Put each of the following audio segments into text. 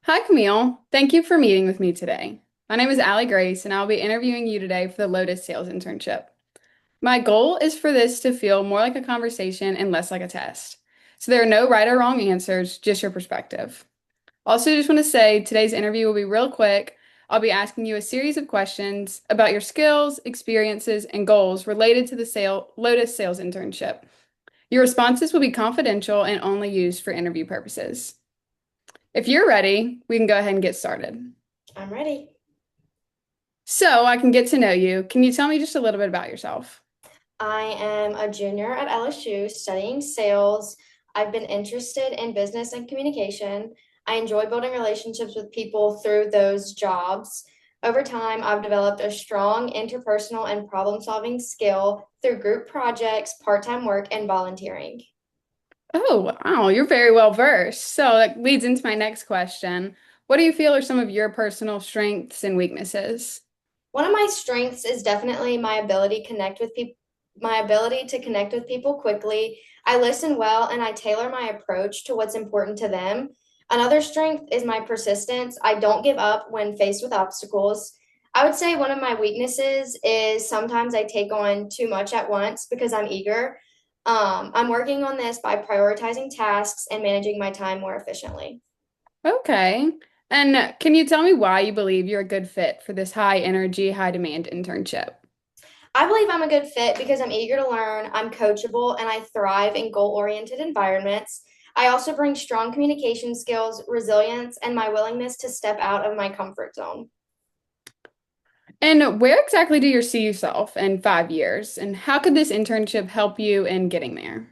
Hi, Camille. Thank you for meeting with me today. My name is Allie Grace, and I'll be interviewing you today for the Lotus Sales Internship. My goal is for this to feel more like a conversation and less like a test. So there are no right or wrong answers, just your perspective. Also, just want to say today's interview will be real quick. I'll be asking you a series of questions about your skills, experiences, and goals related to the Lotus Sales Internship. Your responses will be confidential and only used for interview purposes. If you're ready, we can go ahead and get started. I'm ready. So I can get to know you. Can you tell me just a little bit about yourself? I am a junior at LSU studying sales. I've been interested in business and communication. I enjoy building relationships with people through those jobs. Over time, I've developed a strong interpersonal and problem solving skill through group projects, part time work, and volunteering. Oh, wow, you're very well versed. So that leads into my next question. What do you feel are some of your personal strengths and weaknesses? One of my strengths is definitely my ability to connect with people quickly. I listen well and I tailor my approach to what's important to them. Another strength is my persistence. I don't give up when faced with obstacles. I would say one of my weaknesses is sometimes I take on too much at once because I'm eager. I'm working on this by prioritizing tasks and managing my time more efficiently. Okay. And can you tell me why you believe you're a good fit for this high energy, high demand internship? I believe I'm a good fit because I'm eager to learn, I'm coachable, and I thrive in goal oriented environments. I also bring strong communication skills, resilience, and my willingness to step out of my comfort zone. And where exactly do you see yourself in 5 years? And how could this internship help you in getting there?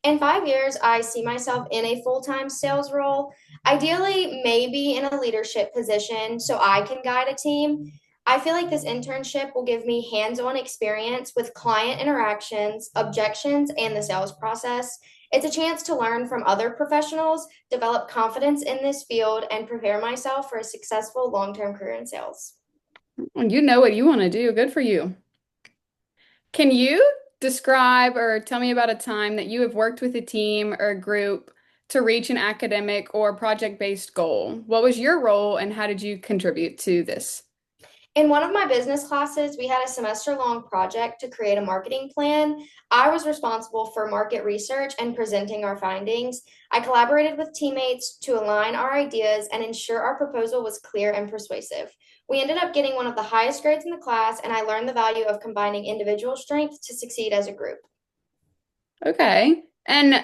In 5 years, I see myself in a full time sales role, ideally, maybe in a leadership position so I can guide a team. I feel like this internship will give me hands on experience with client interactions, objections, and the sales process. It's a chance to learn from other professionals, develop confidence in this field, and prepare myself for a successful long term career in sales. Well, you know what you want to do. Good for you. Can you describe or tell me about a time that you have worked with a team or a group to reach an academic or project-based goal? What was your role and how did you contribute to this? In one of my business classes, we had a semester long project to create a marketing plan. I was responsible for market research and presenting our findings. I collaborated with teammates to align our ideas and ensure our proposal was clear and persuasive. We ended up getting one of the highest grades in the class, and I learned the value of combining individual strength to succeed as a group. Okay. And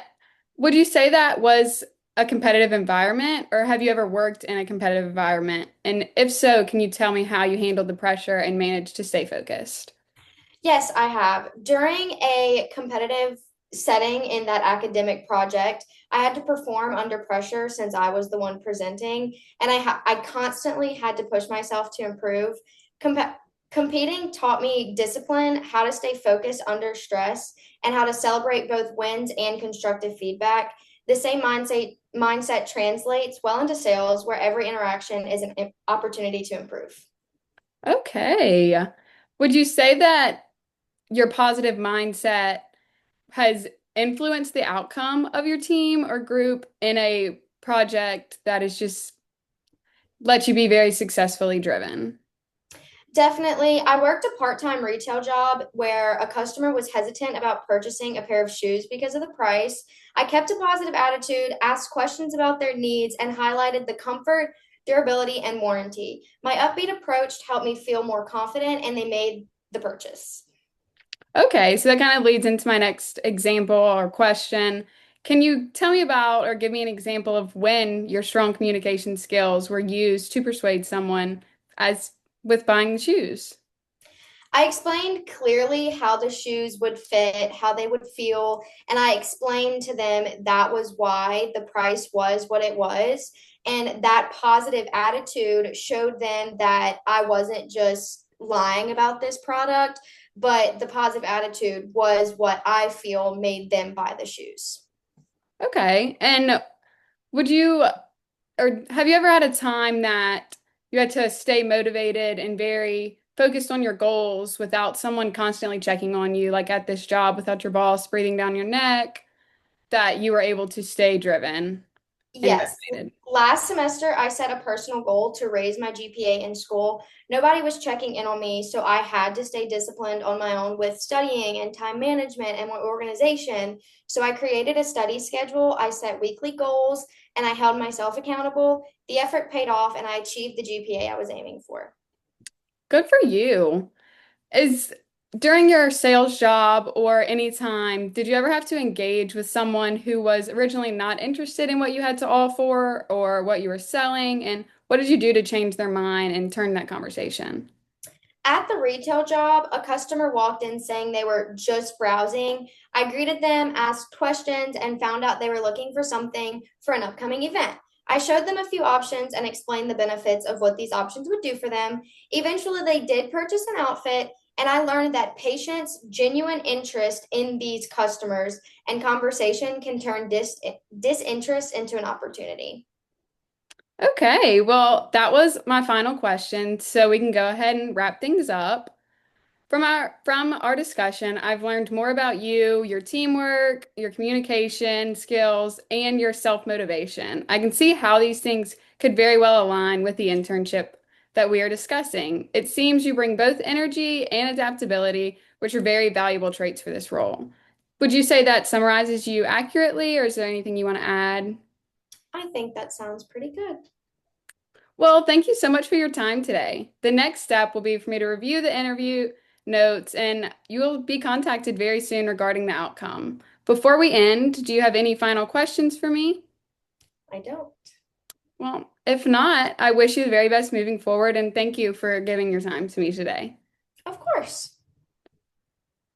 would you say that was a competitive environment or have you ever worked in a competitive environment? And if so, can you tell me how you handled the pressure and managed to stay focused? Yes, I have. During a competitive setting in that academic project, I had to perform under pressure since I was the one presenting, and I constantly had to push myself to improve. Comp- Competing taught me discipline, how to stay focused under stress, and how to celebrate both wins and constructive feedback. The same mindset translates well into sales, where every interaction is an opportunity to improve. Okay. Would you say that your positive mindset has influenced the outcome of your team or group in a project that is just let you be very successfully driven? Definitely. I worked a part time retail job where a customer was hesitant about purchasing a pair of shoes because of the price. I kept a positive attitude, asked questions about their needs, and highlighted the comfort, durability, and warranty. My upbeat approach helped me feel more confident, and they made the purchase. Okay, so that kind of leads into my next example or question. Can you tell me about or give me an example of when your strong communication skills were used to persuade someone as with buying the shoes? I explained clearly how the shoes would fit, how they would feel, and I explained to them that was why the price was what it was. And that positive attitude showed them that I wasn't just lying about this product, but the positive attitude was what I feel made them buy the shoes. Okay, and would you or have you ever had a time that you had to stay motivated and very focused on your goals without someone constantly checking on you, like at this job, without your boss breathing down your neck, that you were able to stay driven? and Yes. motivated. Last semester, I set a personal goal to raise my GPA in school. Nobody was checking in on me, so I had to stay disciplined on my own with studying and time management and my organization. So I created a study schedule, I set weekly goals, and I held myself accountable. The effort paid off, and I achieved the GPA I was aiming for. Good for you. Is during your sales job or any time, did you ever have to engage with someone who was originally not interested in what you had to offer or what you were selling? And what did you do to change their mind and turn that conversation? At the retail job, a customer walked in saying they were just browsing. I greeted them, asked questions, and found out they were looking for something for an upcoming event. I showed them a few options and explained the benefits of what these options would do for them. Eventually, they did purchase an outfit, and I learned that patience, genuine interest in these customers, and conversation can turn disinterest into an opportunity. Okay, well, that was my final question, so we can go ahead and wrap things up. From our discussion, I've learned more about you, your teamwork, your communication skills, and your self-motivation. I can see how these things could very well align with the internship that we are discussing. It seems you bring both energy and adaptability, which are very valuable traits for this role. Would you say that summarizes you accurately, or is there anything you want to add? I think that sounds pretty good. Well, thank you so much for your time today. The next step will be for me to review the interview notes, and you will be contacted very soon regarding the outcome. Before we end, do you have any final questions for me? I don't. Well, if not, I wish you the very best moving forward, and thank you for giving your time to me today. Of course.